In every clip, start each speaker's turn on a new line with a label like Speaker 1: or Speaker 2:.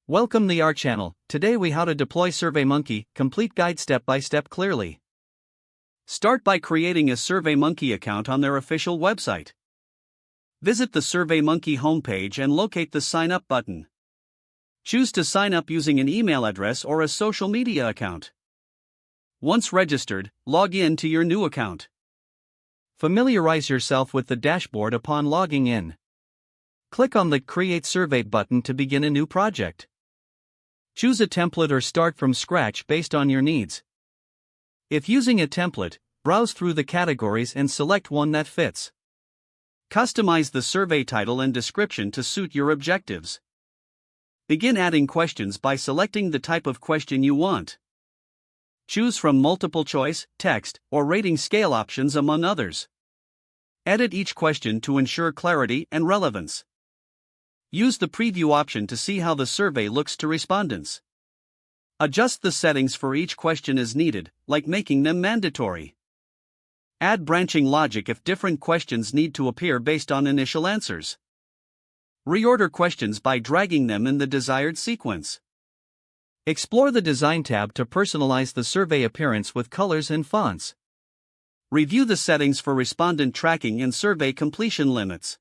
Speaker 1: Welcome to our channel. Today we how to deploy SurveyMonkey, complete guide step by step clearly. Start by creating a SurveyMonkey account on their official website. Visit the SurveyMonkey homepage and locate the sign up button. Choose to sign up using an email address or a social media account. Once registered, log in to your new account. Familiarize yourself with the dashboard upon logging in. Click on the Create Survey button to begin a new project. Choose a template or start from scratch based on your needs. If using a template, browse through the categories and select one that fits. Customize the survey title and description to suit your objectives. Begin adding questions by selecting the type of question you want. Choose from multiple choice, text, or rating scale options among others. Edit each question to ensure clarity and relevance. Use the preview option to see how the survey looks to respondents. Adjust the settings for each question as needed, like making them mandatory. Add branching logic if different questions need to appear based on initial answers. Reorder questions by dragging them in the desired sequence. Explore the Design tab to personalize the survey appearance with colors and fonts. Review the settings for respondent tracking and survey completion limits.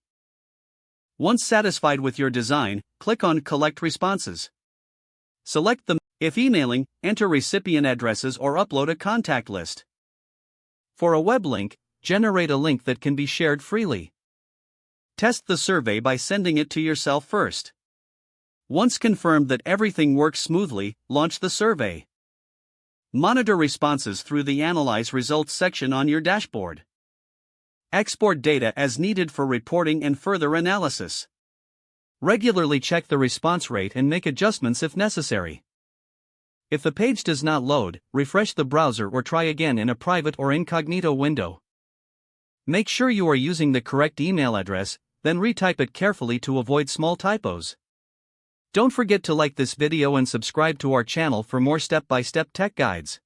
Speaker 1: Once satisfied with your design, click on Collect Responses. Select them. If emailing, enter recipient addresses or upload a contact list. For a web link, generate a link that can be shared freely. Test the survey by sending it to yourself first. Once confirmed that everything works smoothly, launch the survey. Monitor responses through the Analyze Results section on your dashboard. Export data as needed for reporting and further analysis. Regularly check the response rate and make adjustments if necessary. If the page does not load, refresh the browser or try again in a private or incognito window. Make sure you are using the correct email address, then retype it carefully to avoid small typos. Don't forget to like this video and subscribe to our channel for more step-by-step tech guides.